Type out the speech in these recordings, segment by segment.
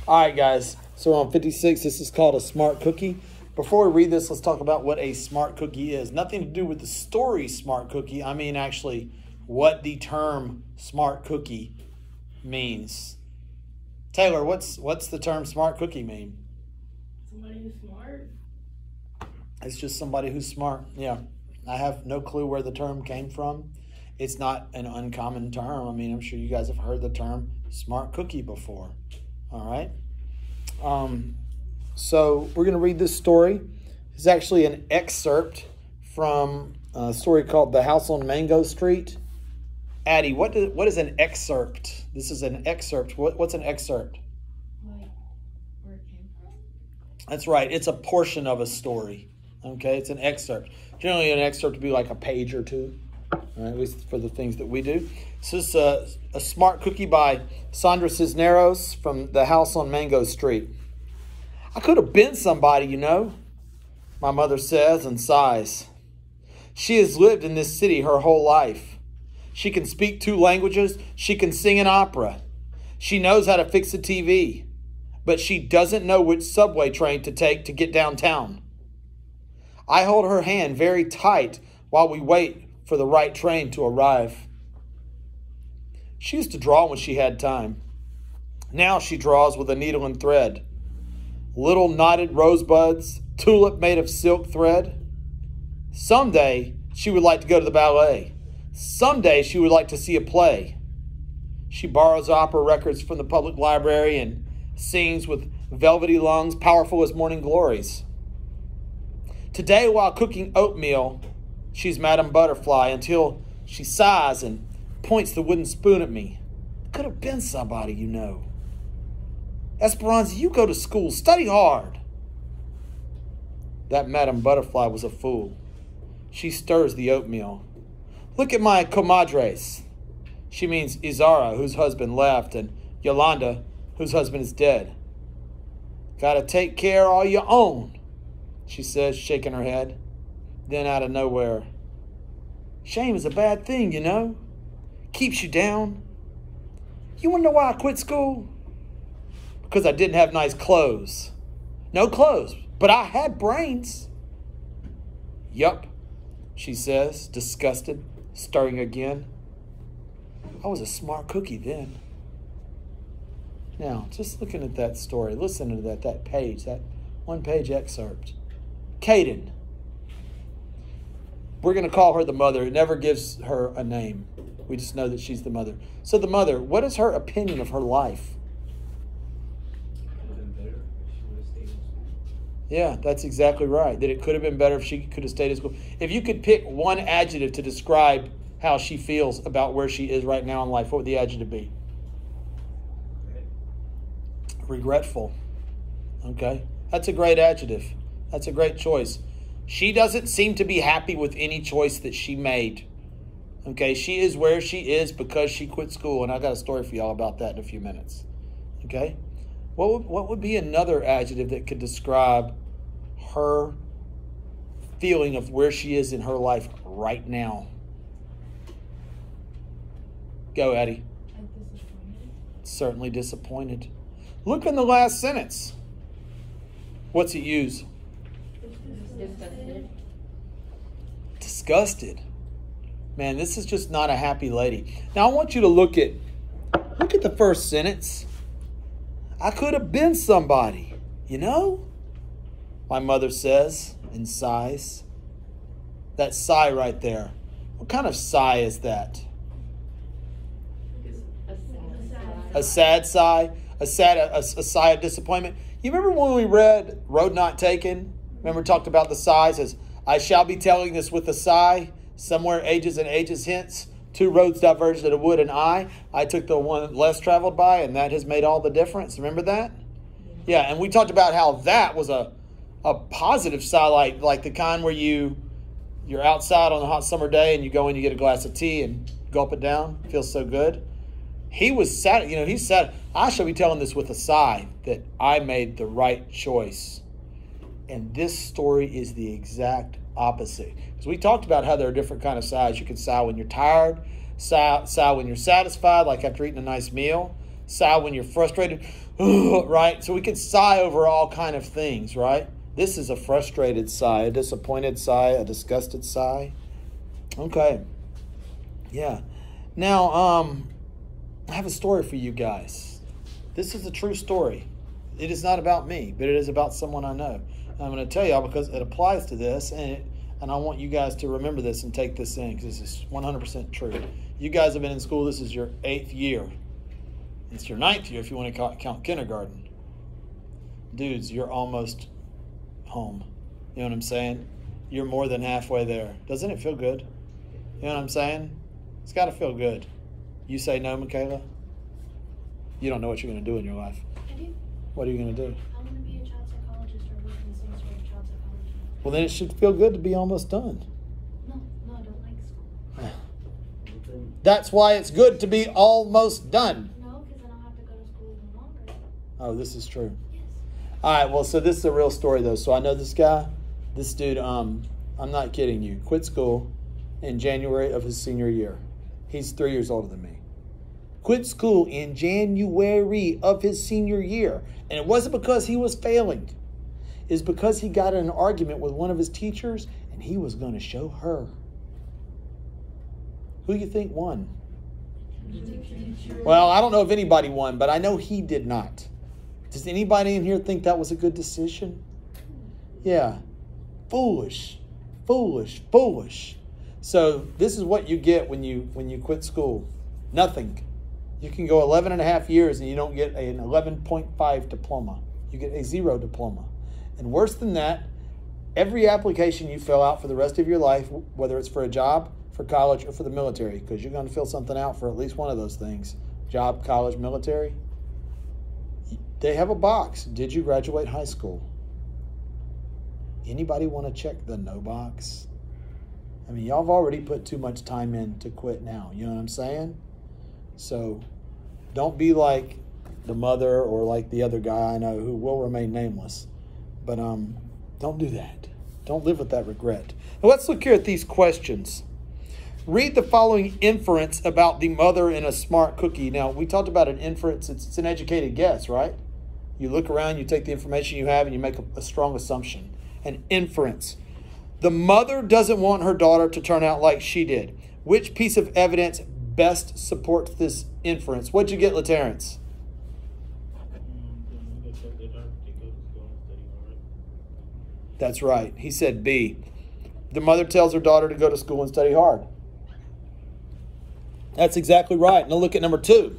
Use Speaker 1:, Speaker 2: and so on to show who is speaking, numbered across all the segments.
Speaker 1: All right, guys. So we're on 56. This is called a smart cookie. Before we read this, let's talk about what a smart cookie is. Nothing to do with the story smart cookie. I mean, actually, what the term smart cookie means. Taylor, what's the term smart cookie mean?
Speaker 2: Somebody who's smart.
Speaker 1: It's just somebody who's smart. Yeah. I have no clue where the term came from. It's not an uncommon term. I mean, I'm sure you guys have heard the term smart cookie before. All right. So we're going to read this story. It's actually an excerpt from a story called The House on Mango Street. Addie, what is an excerpt? This is an excerpt. What's an excerpt?
Speaker 2: Like where it came from?
Speaker 1: That's right. It's a portion of a story. Okay, it's an excerpt. Generally, an excerpt would be like a page or two, at least for the things that we do. So this is a smart cookie by Sandra Cisneros from The House on Mango Street. I could have been somebody, you know, my mother says and sighs. She has lived in this city her whole life. She can speak 2 languages. She can sing an opera. She knows how to fix a TV, but she doesn't know which subway train to take to get downtown. I hold her hand very tight while we wait for the right train to arrive. She used to draw when she had time. Now she draws with a needle and thread. Little knotted rosebuds, tulip made of silk thread. Someday she would like to go to the ballet. Someday she would like to see a play. She borrows opera records from the public library and sings with velvety lungs powerful as morning glories. Today, while cooking oatmeal, she's Madame Butterfly until she sighs and points the wooden spoon at me. Could have been somebody, you know. Esperanza, you go to school. Study hard. That Madame Butterfly was a fool. She stirs the oatmeal. Look at my comadres. She means Izara, whose husband left, and Yolanda, whose husband is dead. Gotta take care of all your own, she says, shaking her head. Then out of nowhere, shame is a bad thing, you know. Keeps you down. You want to know why I quit school? Because I didn't have nice clothes. No clothes, but I had brains. Yup, she says, disgusted, stirring again. I was a smart cookie then. Now, just looking at that story, listening to that page, that one-page excerpt. Caden. We're going to call her the mother. It never gives her a name. We just know that she's the mother. So the mother, what is her opinion of her life? Yeah, that's exactly right. That it could have been better if she could have stayed in school. If you could pick one adjective to describe how she feels about where she is right now in life, what would the adjective be? Regretful. Okay, that's a great adjective. That's a great choice. She doesn't seem to be happy with any choice that she made. Okay, she is where she is because she quit school, and I got a story for y'all about that in a few minutes. Okay, what would be another adjective that could describe her feeling of where she is in her life right now? Go, Eddie.
Speaker 2: Disappointed.
Speaker 1: Certainly disappointed. Look in the last sentence. What's it use?
Speaker 2: Disgusted.
Speaker 1: Disgusted. Man, this is just not a happy lady. Now I want you to look at the first sentence. I could have been somebody, you know? My mother says and sighs. That sigh right there. What kind of sigh is that? A sad sigh? A sigh of disappointment? You remember when we read Road Not Taken? Remember, talked about the sighs as, I shall be telling this with a sigh, somewhere ages and ages hence, 2 roads diverged at a wood and I took the one less traveled by, and that has made all the difference. Remember that? Yeah, and we talked about how that was a positive sigh, like the kind where you're outside on a hot summer day and you go in, you get a glass of tea and gulp it down. It feels so good. He was sad, he said, I shall be telling this with a sigh that I made the right choice. And this story is the exact opposite. Because we talked about how there are different kind of sighs. You can sigh when you're tired, sigh when you're satisfied, like after eating a nice meal, Sigh when you're frustrated, right? So we could sigh over all kind of things, right? This is a frustrated sigh, a disappointed sigh, a disgusted sigh. Okay. Yeah. Now, I have a story for you guys. This is a true story. It is not about me, but it is about someone I know. And I'm going to tell y'all because it applies to this, and I want you guys to remember this and take this in because this is 100% true. You guys have been in school. This is your 8th year. It's your 9th year if you want to count kindergarten. Dudes, you're almost home. You know what I'm saying? You're more than halfway there. Doesn't it feel good? You know what I'm saying? It's got to feel good. You say no, Michaela? You don't know what you're going to do in your life.
Speaker 2: I do.
Speaker 1: What are you going to do?
Speaker 2: I want to be a child psychologist or work in some sort of child psychology.
Speaker 1: Well, then it should feel good to be almost done.
Speaker 2: No, I don't like school.
Speaker 1: That's why it's good to be almost done.
Speaker 2: No, because I don't have to go to school any longer.
Speaker 1: Oh, this is true.
Speaker 2: Yes.
Speaker 1: All right, well, so this is a real story, though. So I know this guy, this dude, I'm not kidding you, quit school in January of his senior year. He's 3 years older than me. Quit school in January of his senior year. And it wasn't because he was failing. It's because he got in an argument with one of his teachers, and he was going to show her. Who do you think won? Well, I don't know if anybody won, but I know he did not. Does anybody in here think that was a good decision? Yeah. Foolish. Foolish. Foolish. So this is what you get when you quit school. Nothing. You can go 11 and a half years and you don't get an 11.5 diploma. You get a 0 diploma. And worse than that, every application you fill out for the rest of your life, whether it's for a job, for college, or for the military, because you're going to fill something out for at least one of those things, job, college, military, they have a box. Did you graduate high school? Anybody want to check the no box? I mean, y'all have already put too much time in to quit now. You know what I'm saying? So don't be like the mother or like the other guy I know who will remain nameless. But don't do that. Don't live with that regret. Now let's look here at these questions. Read the following inference about the mother in a smart cookie. Now, we talked about an inference. It's an educated guess, right? You look around, you take the information you have, and you make a strong assumption. An inference. The mother doesn't want her daughter to turn out like she did. Which piece of evidence best supports this inference? What'd you get, LaTerrence? That's right. He said B. The mother tells her daughter to go to school and study hard. That's exactly right. Now look at number 2.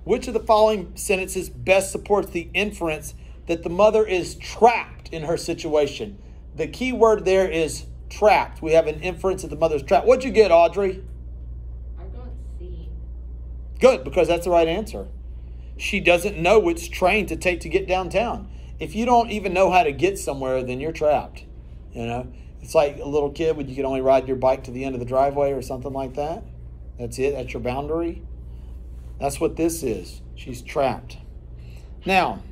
Speaker 1: Which of the following sentences best supports the inference that the mother is trapped in her situation? The key word there is trapped. We have an inference that the mother's trapped. What'd you get, Audrey?
Speaker 2: I got C.
Speaker 1: Good, because that's the right answer. She doesn't know which train to take to get downtown. If you don't even know how to get somewhere, then you're trapped. You know, it's like a little kid when you can only ride your bike to the end of the driveway or something like that. That's it. That's your boundary. That's what this is. She's trapped. Now,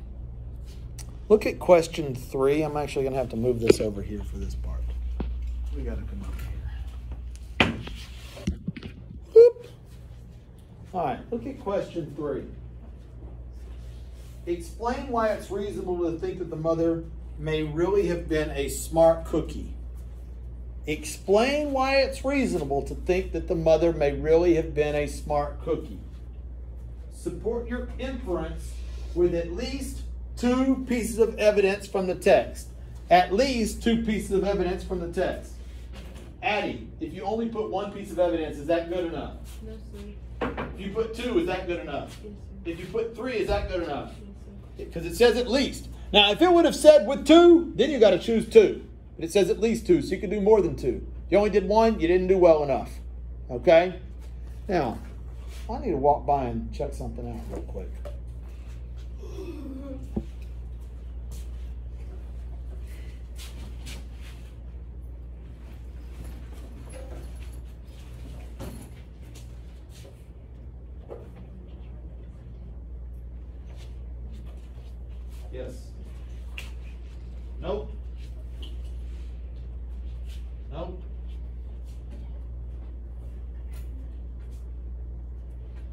Speaker 1: look at question 3. I'm actually going to have to move this over here for this part. We got to come over here. Whoop. All right, look at question 3. Explain why it's reasonable to think that the mother may really have been a smart cookie. Explain why it's reasonable to think that the mother may really have been a smart cookie. Support your inference with at least 2 pieces of evidence from the text. At least 2 pieces of evidence from the text. Addie, if you only put 1 piece of evidence, is that good enough?
Speaker 2: No, sir.
Speaker 1: If you put 2, is that good enough?
Speaker 2: Yes, sir.
Speaker 1: If you put 3, is that good enough?
Speaker 2: Yes, sir.
Speaker 1: Because it says at least. Now, if it would have said with 2, then you got to choose 2. But it says at least 2, so you can do more than 2. If you only did 1, you didn't do well enough. Okay? Now, I need to walk by and check something out real quick. Yes. Nope. Nope.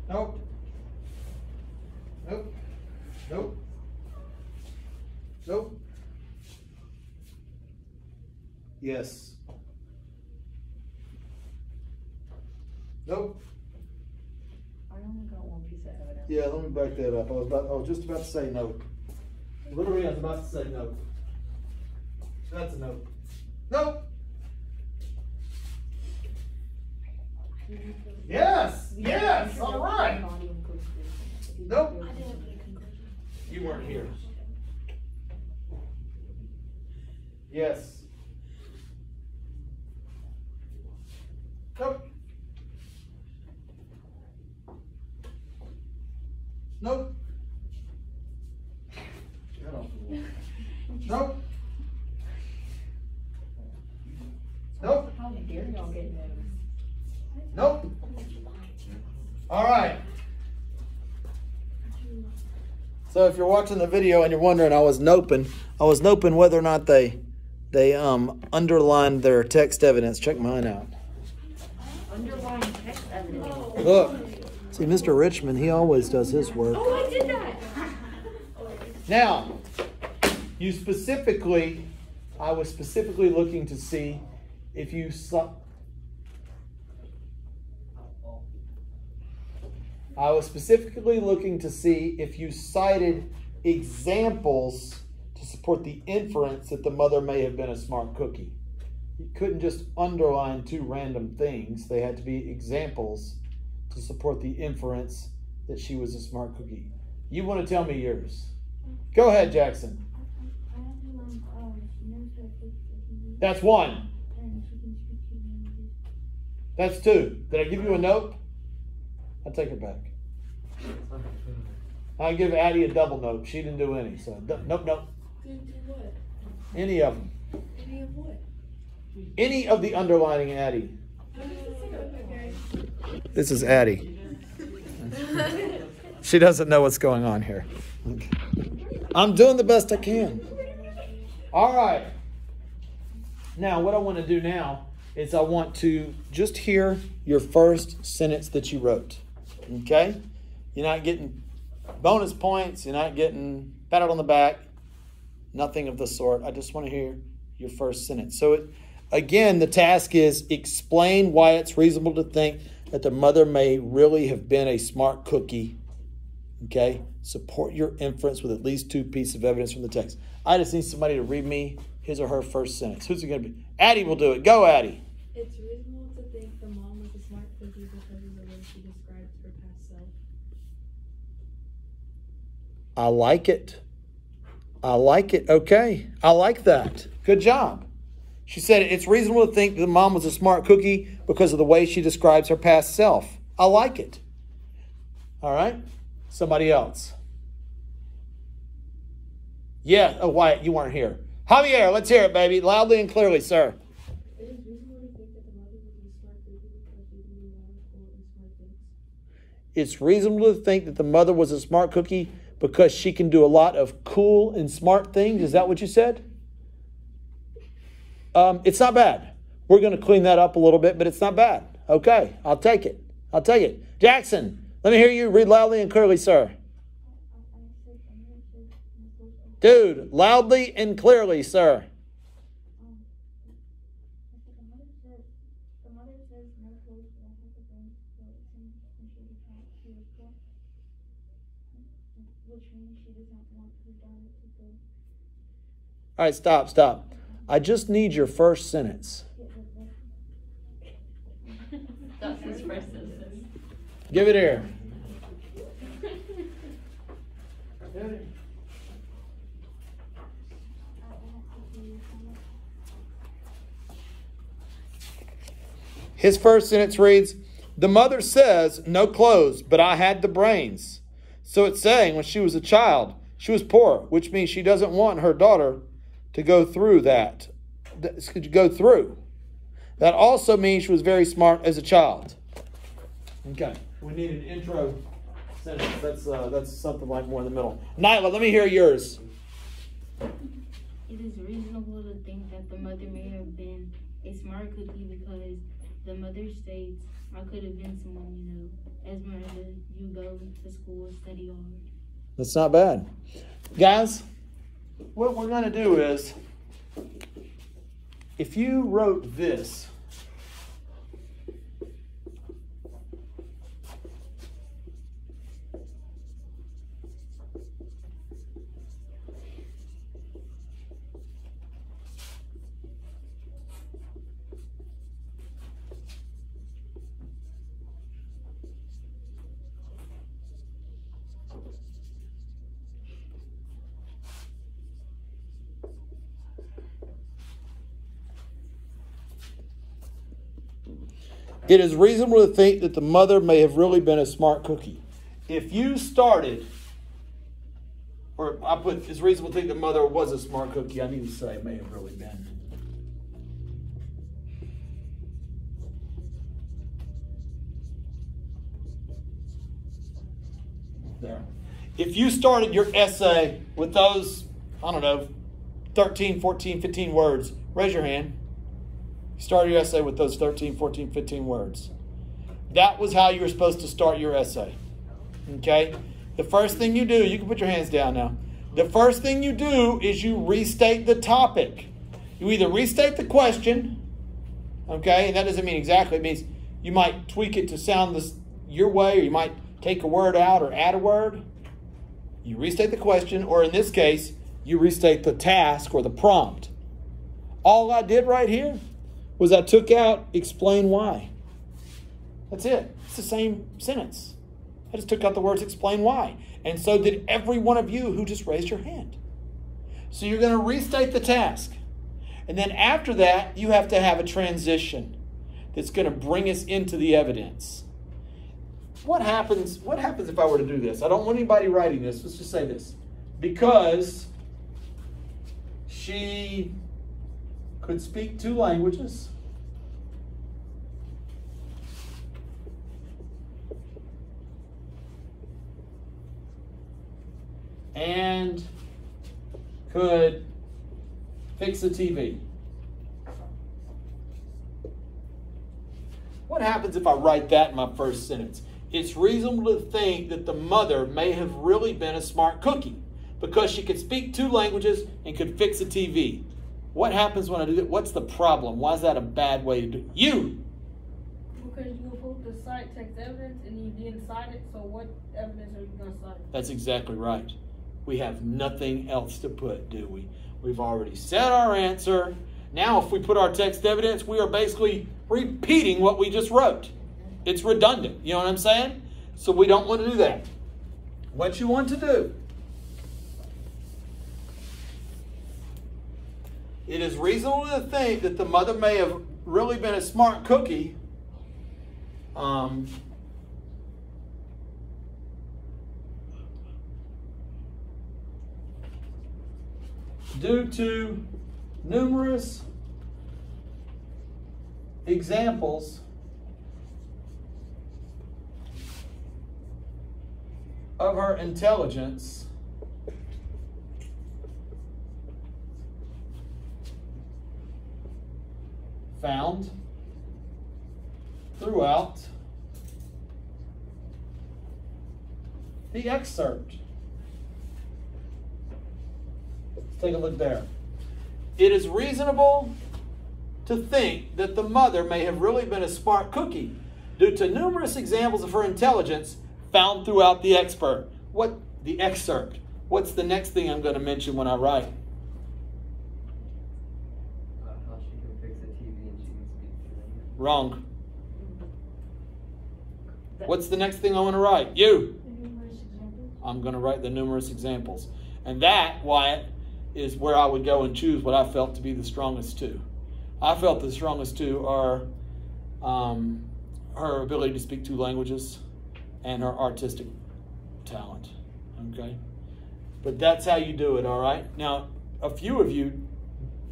Speaker 1: Nope. Nope. Nope. Yes. Nope.
Speaker 3: I only got one piece of evidence.
Speaker 1: Yeah, let me back that up. I was just about to say no. Literally, I was about to say no. That's a no. Nope. Yes. Yes. All right. Nope.
Speaker 2: I didn't put a conclusion.
Speaker 1: You weren't here. Yes. Nope. Nope. Get off the wall. Nope. Nope.
Speaker 3: How dare y'all get those?
Speaker 1: Nope. All right. So if you're watching the video and you're wondering, I was noping whether or not they underlined their text evidence. Check mine out.
Speaker 3: Underlying text evidence.
Speaker 1: Look. See, Mr. Richmond, he always does his work.
Speaker 3: Oh, I did that!
Speaker 1: Now, I was specifically looking to see if you cited examples to support the inference that the mother may have been a smart cookie. You couldn't just underline two random things. They had to be examples to support the inference that she was a smart cookie. You want to tell me yours? Go ahead, Jackson. That's one. That's two. Did I give you a note? I'll take it back. I'll give Addie a double note. She didn't do any. So nope.
Speaker 2: Didn't do what?
Speaker 1: Any of them.
Speaker 2: Any of what?
Speaker 1: Any of the underlining Addie.
Speaker 2: Okay.
Speaker 1: This is Addie. She doesn't know what's going on here. Okay. I'm doing the best I can. All right. Now, what I want to do now is I want to just hear your first sentence that you wrote. Okay? You're not getting bonus points. You're not getting patted on the back. Nothing of the sort. I just want to hear your first sentence. So, again, the task is explain why it's reasonable to think that the mother may really have been a smart cookie. Okay? Support your inference with at least two pieces of evidence from the text. I just need somebody to read me his or her first sentence. Who's it going to be? Addie will do it. Go, Addie.
Speaker 2: It's reasonable to think the mom was a smart cookie because of the way she described her past self.
Speaker 1: I like it. I like it. Okay. I like that. Good job. She said it's reasonable to think the mom was a smart cookie because of the way she describes her past self. I like it. All right. Somebody else. Yeah. Oh, Wyatt, you weren't here. Javier, let's hear it, baby. Loudly and clearly, sir.
Speaker 2: It is reasonable to think that the mother was a smart cookie because she can do a lot of cool and smart things.
Speaker 1: It's reasonable to think that the mother was a smart cookie because she can do a lot of cool and smart things. Is that what you said? It's not bad. We're going to clean that up a little bit, but it's not bad. Okay, I'll take it. I'll take it. Jackson, let me hear you read loudly and clearly, sir. Dude, loudly and clearly, sir. All right, stop. I just need your first sentence.
Speaker 3: That's his first sentence.
Speaker 1: Give it here. His first sentence reads, the mother says, no clothes, but I had the brains. So it's saying when she was a child, she was poor, which means she doesn't want her daughter to go through that. That also means she was very smart as a child. Okay. We need an intro sentence. That's something like more in the middle. Nyla, let me hear yours.
Speaker 4: It is reasonable to think that the mother may have been a smart cookie because the mother states, I could have been someone, Esmeralda, you go to school, study hard.
Speaker 1: That's not bad. Guys, what we're going to do is, if you wrote this, it is reasonable to think that the mother may have really been a smart cookie. If you started, or I put, it's reasonable to think the mother was a smart cookie, I need to say may have really been. There. If you started your essay with those, I don't know, 13, 14, 15 words, raise your hand. Start your essay with those 13, 14, 15 words. That was how you were supposed to start your essay. Okay? The first thing you do, you can put your hands down now. The first thing you do is you restate the topic. You either restate the question, okay, and that doesn't mean exactly. It means you might tweak it to sound this your way, or you might take a word out or add a word. You restate the question, or in this case, you restate the task or the prompt. All I did right here was I took out explain why. That's it. It's the same sentence. I just took out the words explain why. And so did every one of you who just raised your hand. So you're going to restate the task. And then after that, you have to have a transition that's going to bring us into the evidence. What happens if I were to do this? I don't want anybody writing this. Let's just say this. Because she could speak 2 languages. And could fix a TV. What happens if I write that in my first sentence? It's reasonable to think that the mother may have really been a smart cookie because she could speak 2 languages and could fix a TV. What happens when I do that? What's the problem? Why is that a bad way to do it? You!
Speaker 2: Because you put the cite text evidence and you didn't cite it, so what evidence are you going to cite?
Speaker 1: That's exactly right. We have nothing else to put, do we? We've already said our answer. Now, if we put our text evidence, we are basically repeating what we just wrote. It's redundant. You know what I'm saying? So we don't want to do that. What you want to do, it is reasonable to think that the mother may have really been a smart cookie. Due to numerous examples of her intelligence found throughout the excerpt. Let's take a look there. It is reasonable to think that the mother may have really been a smart cookie due to numerous examples of her intelligence found throughout the excerpt. The excerpt. What's the next thing I'm going to mention when I write?
Speaker 5: How she can fix a TV and she can speak to them.
Speaker 1: Wrong. What's the next thing I want to write? You.
Speaker 2: The numerous examples.
Speaker 1: I'm going to write the numerous examples. And that, Wyatt, is where I would go and choose what I felt to be the strongest 2. I felt the strongest 2 are her ability to speak 2 languages and her artistic talent. Okay? But that's how you do it, all right? Now, a few of you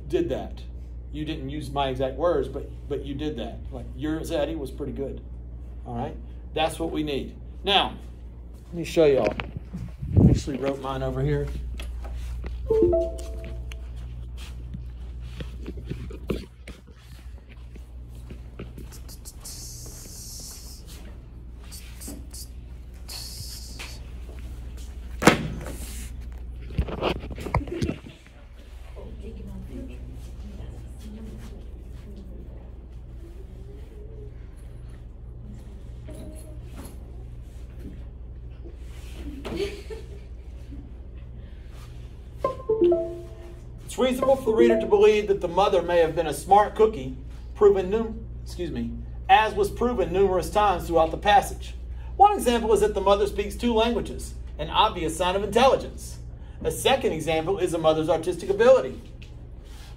Speaker 1: did that. You didn't use my exact words, but you did that. Like yours, Eddie, was pretty good. All right? That's what we need. Now, let me show y'all. I actually wrote mine over here. reasonable for the reader to believe that the mother may have been a smart cookie, as was proven numerous times throughout the passage. One example is that the mother speaks 2 languages, an obvious sign of intelligence. A second example is a mother's artistic ability.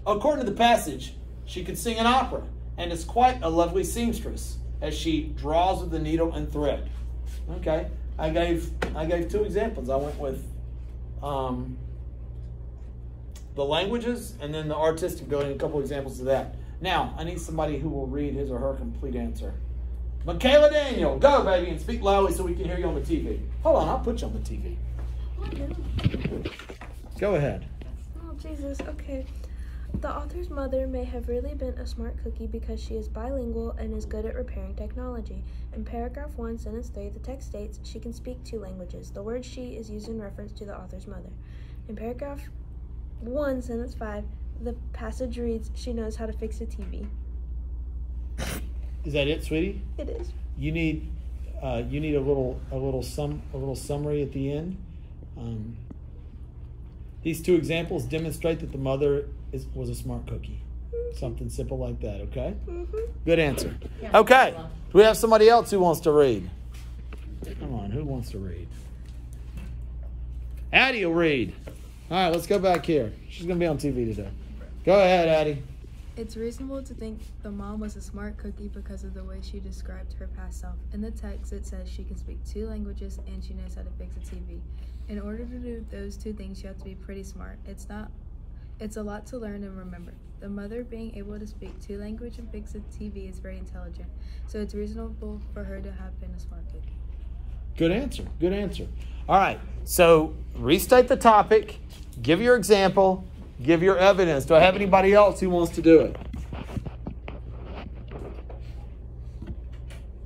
Speaker 1: According to the passage, she could sing an opera and is quite a lovely seamstress as she draws with the needle and thread. Okay, I gave 2 examples. I went with the languages and then the artistic ability, and a couple examples of that. Now, I need somebody who will read his or her complete answer. Michaela Daniel, go, baby, and speak loudly so we can hear you on the TV. Hold on, I'll put you on the TV. Go ahead.
Speaker 2: Oh, Jesus. Okay. The author's mother may have really been a smart cookie because she is bilingual and is good at repairing technology. In paragraph 1, sentence 3, the text states she can speak 2 languages. The word she is used in reference to the author's mother. In paragraph 1, sentence 5, the passage reads, she knows how to fix a TV.
Speaker 1: Is that it, sweetie?
Speaker 2: It is.
Speaker 1: You need a little summary at the end. These 2 examples demonstrate that the mother was a smart cookie. Something simple like that. Okay. Good answer. Okay. Do we have somebody else who wants to read? Come on, who wants to read? Addie will read. All right, let's go back here. She's going to be on TV today. Go ahead, Addie.
Speaker 6: It's reasonable to think the mom was a smart cookie because of the way she described her past self. In the text, it says she can speak 2 languages and she knows how to fix a TV. In order to do those 2 things, you have to be pretty smart. It's a lot to learn and remember. The mother being able to speak 2 languages and fix a TV is very intelligent, so it's reasonable for her to have been a smart cookie.
Speaker 1: Good answer. Good answer. All right. So restate the topic, give your example, give your evidence. Do I have anybody else who wants to do it?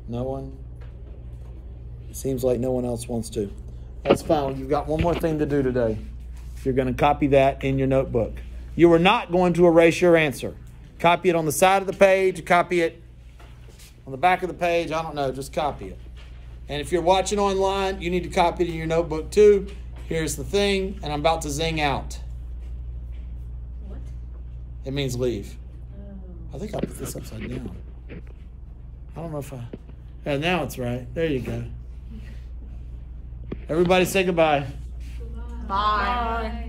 Speaker 1: No one? It seems like no one else wants to. That's fine. You've got one more thing to do today. You're going to copy that in your notebook. You are not going to erase your answer. Copy it on the side of the page. Copy it on the back of the page. I don't know. Just copy it. And if you're watching online, you need to copy it in your notebook too. Here's the thing, and I'm about to zing out.
Speaker 3: What?
Speaker 1: It means leave. I think I put this upside down. I don't know if I... Yeah, now it's right. There you go. Everybody say goodbye.
Speaker 3: Bye.